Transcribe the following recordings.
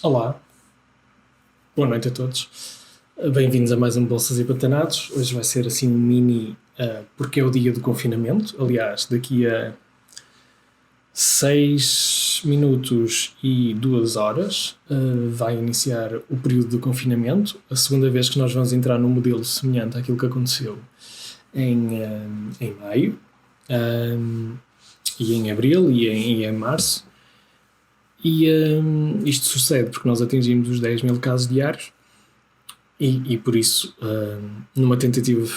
Olá, boa noite a todos. Bem-vindos a mais um Bolsas e Batanados. Hoje vai ser assim um mini, porque é o dia do confinamento. Aliás, daqui a 6 minutos e 2 horas vai iniciar o período do confinamento. A segunda vez que nós vamos entrar num modelo semelhante àquilo que aconteceu em maio, e em abril e em março. E isto sucede porque nós atingimos os 10 mil casos diários e por isso, numa tentativa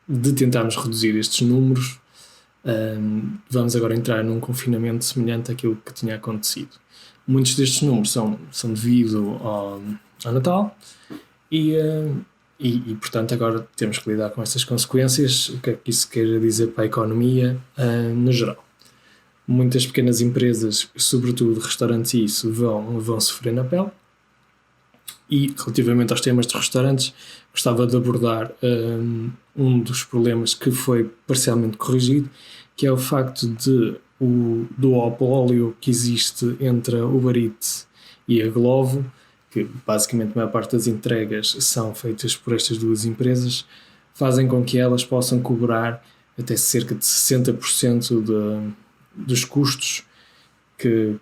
de tentarmos reduzir estes números, vamos agora entrar num confinamento semelhante àquilo que tinha acontecido. Muitos destes números são devido ao Natal e, portanto, agora temos que lidar com estas consequências, o que é que isso quer dizer para a economia no geral. Muitas pequenas empresas, sobretudo restaurantes e isso, vão sofrer na pele. E relativamente aos temas de restaurantes, gostava de abordar um dos problemas que foi parcialmente corrigido, que é o facto do duopólio que existe entre a Uber Eats e a Glovo, que basicamente a maior parte das entregas são feitas por estas duas empresas, fazem com que elas possam cobrar até cerca de 60% dos custos que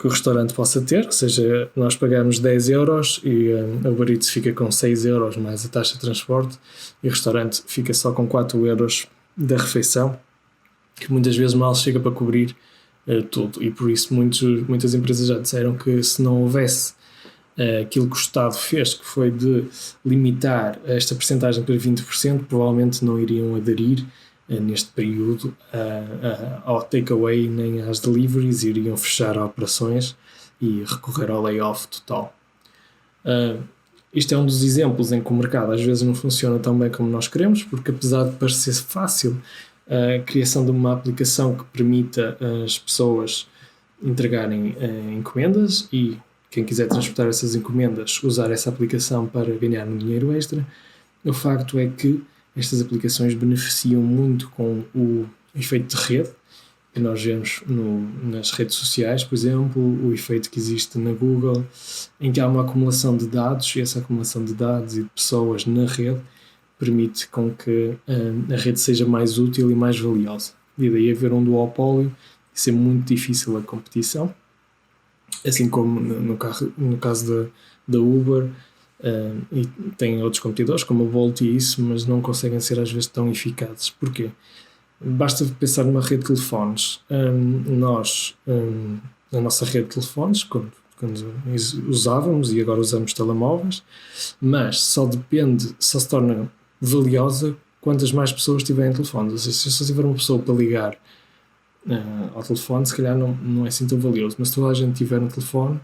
o restaurante possa ter, ou seja, nós pagamos 10 euros e a Uber Eats fica com 6 euros mais a taxa de transporte e o restaurante fica só com 4 euros da refeição, que muitas vezes mal chega para cobrir tudo, e por isso muitas empresas já disseram que se não houvesse aquilo que o Estado fez, que foi de limitar esta percentagem para 20%, provavelmente não iriam aderir neste período ao takeaway nem às deliveries, iriam fechar operações e recorrer ao layoff total. Isto é um dos exemplos em que o mercado às vezes não funciona tão bem como nós queremos, porque apesar de parecer fácil a criação de uma aplicação que permita as pessoas entregarem encomendas e quem quiser transportar essas encomendas usar essa aplicação para ganhar um dinheiro extra, o facto é que estas aplicações beneficiam muito com o efeito de rede que nós vemos nas redes sociais, por exemplo, o efeito que existe na Google, em que há uma acumulação de dados, e essa acumulação de dados e de pessoas na rede permite com que a rede seja mais útil e mais valiosa. E daí haver um duopólio e ser muito difícil a competição, assim como no caso da Uber. E tem outros competidores como a Bolt e isso, mas não conseguem ser às vezes tão eficazes. Porquê? Basta pensar numa rede de telefones. Nós, na nossa rede de telefones, quando usávamos e agora usamos telemóveis, mas só se torna valiosa quantas mais pessoas tiverem telefones. Ou seja, se só tiver uma pessoa para ligar ao telefone, se calhar não é assim tão valioso, mas se toda a gente tiver um telefone,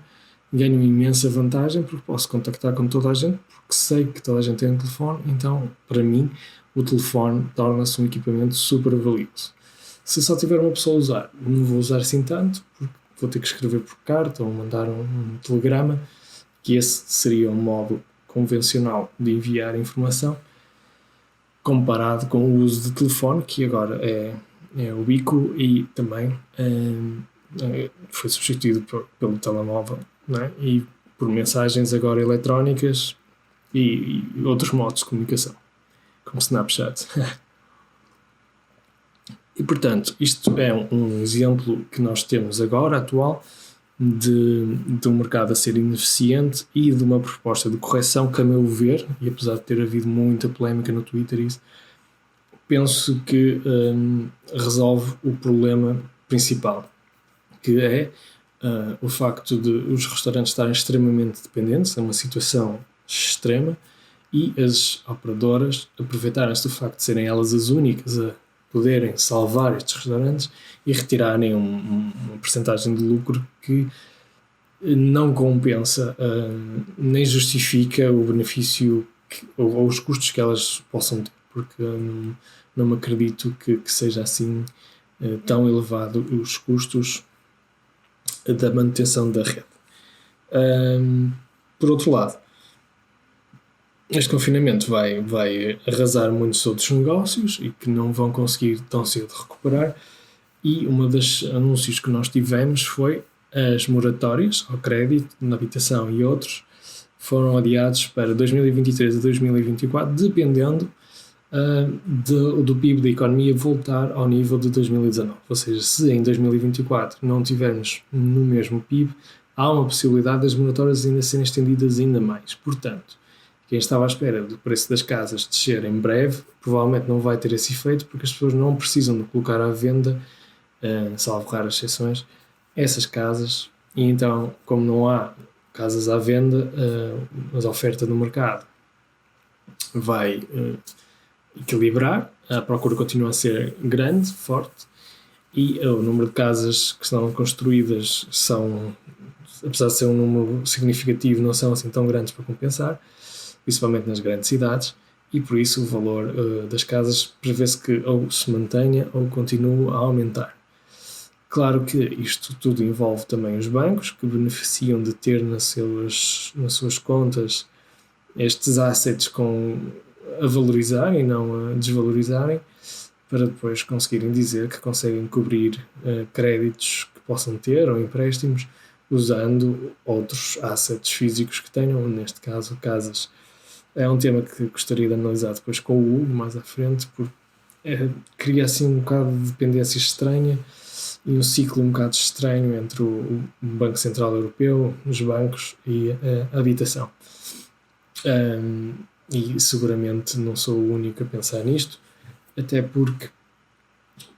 ganho uma imensa vantagem porque posso contactar com toda a gente, porque sei que toda a gente tem um telefone, então para mim o telefone torna-se um equipamento super valioso. Se só tiver uma pessoa a usar, não vou usar assim tanto, porque vou ter que escrever por carta ou mandar um telegrama, que esse seria um modo convencional de enviar informação, comparado com o uso de telefone, que agora é ubíquo e também foi substituído pelo telemóvel, não é? E por mensagens agora eletrónicas e outros modos de comunicação, como Snapchat. E portanto, isto é um exemplo que nós temos agora, atual, de um mercado a ser ineficiente e de uma proposta de correção que, a meu ver, e apesar de ter havido muita polémica no Twitter, penso que resolve o problema principal, que é o facto de os restaurantes estarem extremamente dependentes, é uma situação extrema, e as operadoras aproveitarem-se do facto de serem elas as únicas a poderem salvar estes restaurantes e retirarem uma percentagem de lucro que não compensa nem justifica o benefício ou os custos que elas possam ter, porque não me acredito que seja assim tão elevado os custos da manutenção da rede. Por outro lado, este confinamento vai arrasar muitos outros negócios e que não vão conseguir tão cedo recuperar, e uma das anúncios que nós tivemos foi as moratórias ao crédito na habitação e outros foram adiados para 2023 a 2024, dependendo do PIB da economia voltar ao nível de 2019. Ou seja, se em 2024 não tivermos no mesmo PIB, há uma possibilidade das moratórias ainda serem estendidas ainda mais. Portanto, quem estava à espera do preço das casas descer em breve, provavelmente não vai ter esse efeito, porque as pessoas não precisam de colocar à venda, salvo raras exceções, essas casas. E então, como não há casas à venda, a oferta no mercado vai equilibrar, a procura continua a ser grande, forte, e o número de casas que são construídas apesar de ser um número significativo, não são assim tão grandes para compensar, principalmente nas grandes cidades, e por isso o valor das casas prevê-se que ou se mantenha ou continue a aumentar. Claro que isto tudo envolve também os bancos, que beneficiam de ter nas suas contas estes assets a valorizarem e não a desvalorizarem, para depois conseguirem dizer que conseguem cobrir créditos que possam ter ou empréstimos usando outros assets físicos que tenham, neste caso casas. É um tema que gostaria de analisar depois com o Hugo mais à frente, porque cria assim um bocado de dependência estranha e um ciclo um bocado estranho entre o Banco Central Europeu, os bancos e a habitação. E seguramente não sou o único a pensar nisto, até porque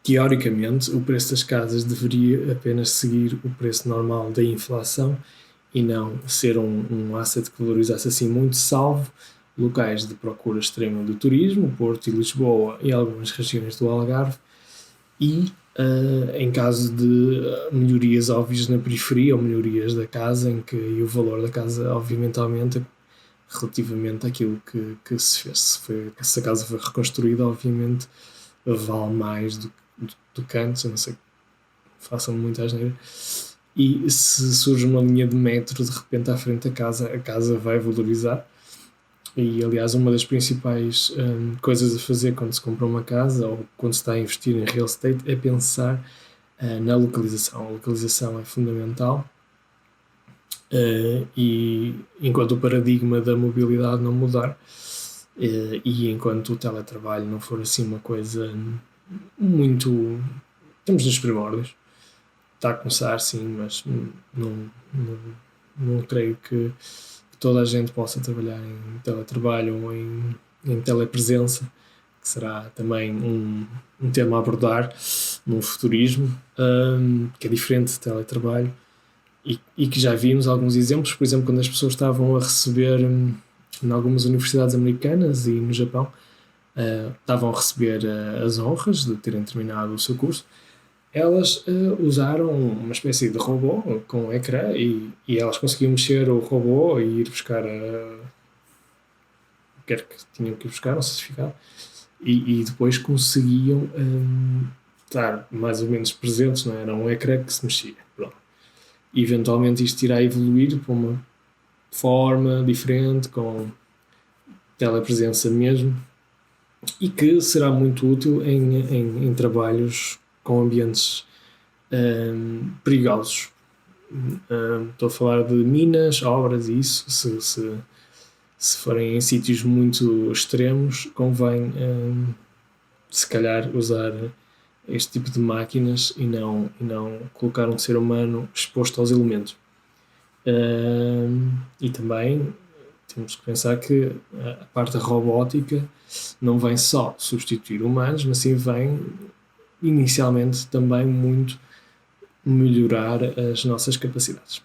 teoricamente o preço das casas deveria apenas seguir o preço normal da inflação e não ser um asset que valorizasse assim muito, salvo locais de procura extrema do turismo, Porto e Lisboa e algumas regiões do Algarve, e em caso de melhorias óbvias na periferia ou melhorias da casa, em que o valor da casa obviamente aumenta relativamente àquilo que se fez. Se a casa foi reconstruída, obviamente vale mais do que antes, a não ser que façam muita asneira. E se surge uma linha de metro de repente à frente da casa, a casa vai valorizar. E aliás, uma das principais coisas a fazer quando se compra uma casa ou quando se está a investir em real estate é pensar na localização. A localização é fundamental. E enquanto o paradigma da mobilidade não mudar, e enquanto o teletrabalho não for assim uma coisa muito... Estamos nos primórdios, está a começar sim, mas não creio que toda a gente possa trabalhar em teletrabalho ou em telepresença, que será também um tema a abordar no futurismo, que é diferente de teletrabalho. E que já vimos alguns exemplos, por exemplo, quando as pessoas estavam a receber em algumas universidades americanas e no Japão, estavam a receber as honras de terem terminado o seu curso, elas usaram uma espécie de robô com um ecrã e elas conseguiam mexer o robô e ir buscar o que quer que tinham que ir buscar, um certificado, e depois conseguiam estar mais ou menos presentes, não é? Era um ecrã que se mexia. Pronto. E eventualmente isto irá evoluir para uma forma diferente, com telepresença mesmo, e que será muito útil em trabalhos com ambientes perigosos. Estou a falar de minas, obras e isso. Se forem em sítios muito extremos, convém se calhar usar este tipo de máquinas e não colocar um ser humano exposto aos elementos. E também temos que pensar que a parte robótica não vem só substituir humanos, mas sim vem inicialmente também muito melhorar as nossas capacidades.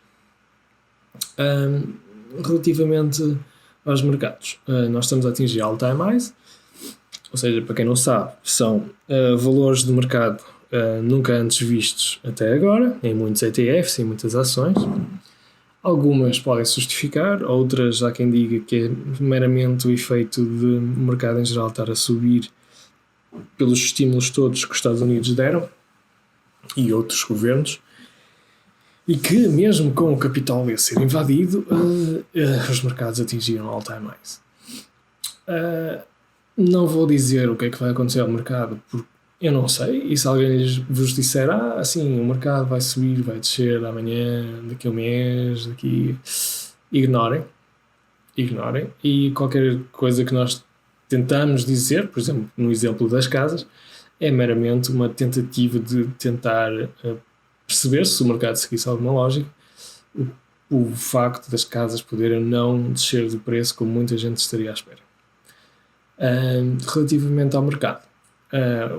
Relativamente aos mercados, nós estamos a atingir all-time highs, ou seja, para quem não sabe, são valores de mercado nunca antes vistos até agora, em muitos ETFs, em muitas ações. Algumas podem se justificar, outras há quem diga que é meramente o efeito de o mercado em geral estar a subir pelos estímulos todos que os Estados Unidos deram e outros governos, e que mesmo com o capital a ser invadido, os mercados atingiram all-time highs. Não vou dizer o que é que vai acontecer ao mercado, porque Eu não sei, e se alguém vos disser, assim, o mercado vai subir, vai descer amanhã, daqui a um mês, ignorem, ignorem, e qualquer coisa que nós tentamos dizer, por exemplo, no exemplo das casas, é meramente uma tentativa de tentar perceber se o mercado seguisse alguma lógica, o facto das casas poderem não descer de preço como muita gente estaria à espera. Relativamente ao mercado,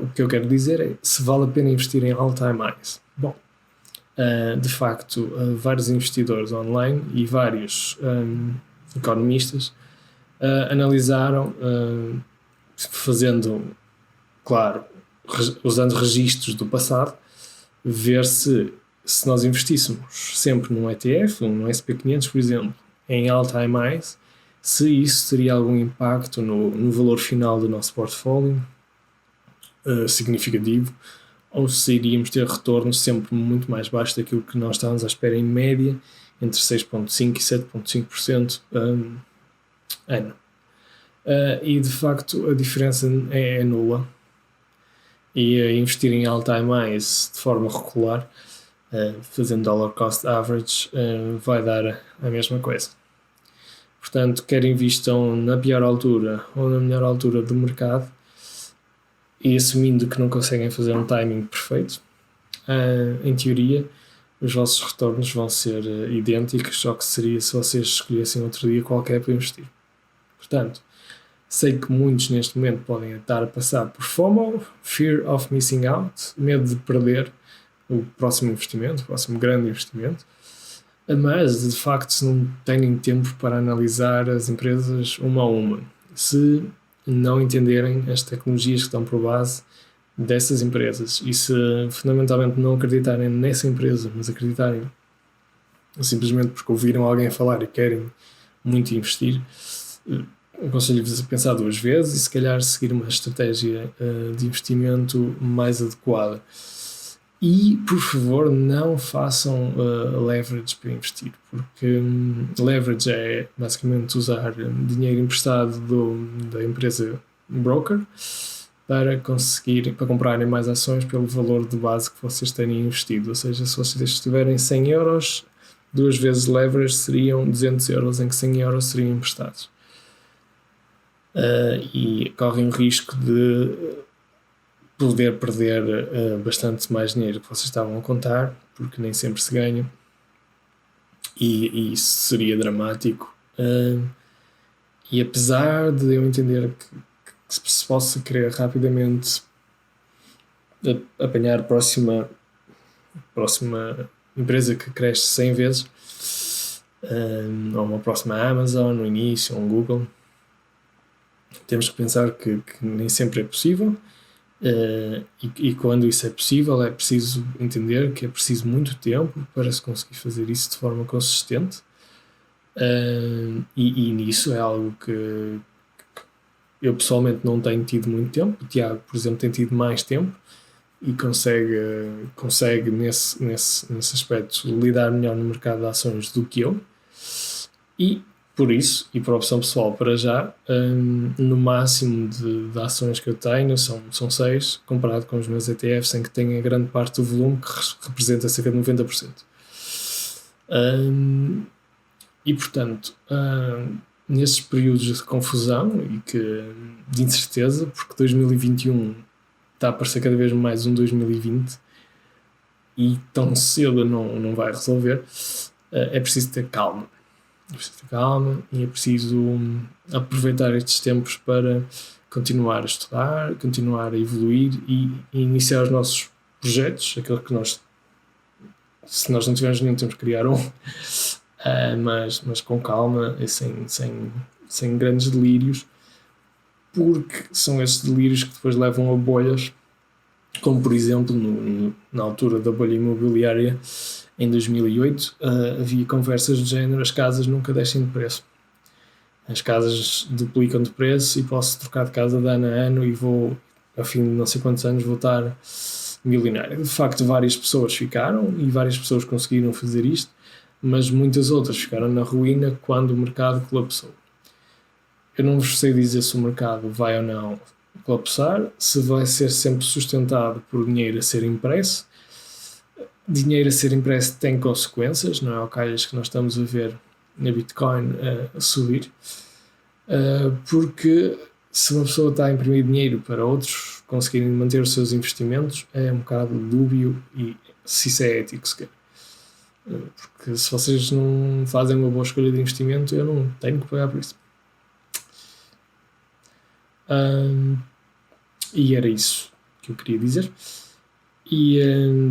o que eu quero dizer é se vale a pena investir em all-time highs. Bom, de facto, vários investidores online e vários economistas analisaram, fazendo, claro, usando registros do passado, ver se nós investíssemos sempre num ETF, num SP500, por exemplo, em all-time highs, se isso teria algum impacto no valor final do nosso portfólio significativo, ou se iríamos ter retornos sempre muito mais baixos daquilo que nós estávamos à espera em média, entre 6,5% e 7,5% ano. E de facto a diferença é nula. E investir em all-time highs de forma regular, fazendo dollar cost average, vai dar a mesma coisa. Portanto, quer invistam na pior altura ou na melhor altura do mercado, e assumindo que não conseguem fazer um timing perfeito, em teoria os vossos retornos vão ser idênticos ao que seria se vocês escolhessem outro dia qualquer para investir. Portanto, sei que muitos neste momento podem estar a passar por FOMO, Fear of Missing Out, medo de perder o próximo investimento, o próximo grande investimento, mas de facto se não têm tempo para analisar as empresas uma a uma, se não entenderem as tecnologias que estão por base dessas empresas e se fundamentalmente não acreditarem nessa empresa, mas acreditarem simplesmente porque ouviram alguém falar e querem muito investir, aconselho-vos a pensar duas vezes e se calhar seguir uma estratégia de investimento mais adequada. E, por favor, não façam leverage para investir, porque leverage é basicamente usar dinheiro emprestado da empresa broker para comprarem mais ações pelo valor de base que vocês tenham investido. Ou seja, se vocês tiverem 100 euros, 2 vezes leverage seriam 200 euros, em que 100 euros seriam emprestados. E correm o risco de poder perder bastante mais dinheiro que vocês estavam a contar, porque nem sempre se ganha, e isso seria dramático. E apesar de eu entender que se possa querer rapidamente apanhar a próxima empresa que cresce 100 vezes, ou uma próxima Amazon no início, ou um Google, temos que pensar que nem sempre é possível. E quando isso é possível, é preciso entender que é preciso muito tempo para se conseguir fazer isso de forma consistente, e nisso é algo que eu pessoalmente não tenho tido muito tempo. O Tiago, por exemplo, tem tido mais tempo e consegue nesse aspecto lidar melhor no mercado de ações do que eu, e por isso, e por opção pessoal para já, no máximo de ações que eu tenho são 6, comparado com os meus ETFs, em que tenho a grande parte do volume, que representa cerca de 90%. E portanto, nesses períodos de confusão e de incerteza, porque 2021 está a parecer cada vez mais um 2020 e tão cedo não vai resolver, é preciso ter calma. E é preciso aproveitar estes tempos para continuar a estudar, continuar a evoluir e iniciar os nossos projetos, aquilo que se nós não tivermos nenhum, temos que criar um, mas com calma e sem grandes delírios, porque são esses delírios que depois levam a bolhas, como por exemplo na altura da bolha imobiliária em 2008, havia conversas do género: as casas nunca descem de preço, as casas duplicam de preço e posso trocar de casa de ano a ano e vou, ao fim de não sei quantos anos, vou estar milionário. De facto, várias pessoas ficaram e várias pessoas conseguiram fazer isto, mas muitas outras ficaram na ruína quando o mercado colapsou. Eu não vos sei dizer se o mercado vai ou não colapsar, se vai ser sempre sustentado por dinheiro a ser impresso. Dinheiro a ser impresso tem consequências, não é o calhas que nós estamos a ver na Bitcoin a subir, porque se uma pessoa está a imprimir dinheiro para outros conseguirem manter os seus investimentos, é um bocado dúbio e se isso é ético sequer. Porque se vocês não fazem uma boa escolha de investimento, eu não tenho que pagar por isso. E era isso que eu queria dizer. E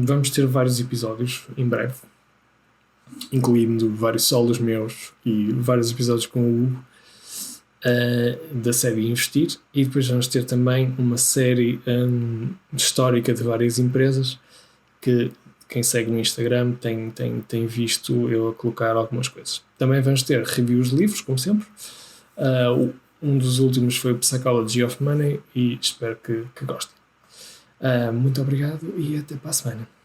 vamos ter vários episódios em breve, incluindo vários solos meus e vários episódios com o Hugo, da série Investir, e depois vamos ter também uma série histórica de várias empresas que quem segue no Instagram tem visto eu a colocar algumas coisas. Também vamos ter reviews de livros, como sempre. Um dos últimos foi o Psychology of Money e espero que gostem. Muito obrigado e até para a semana.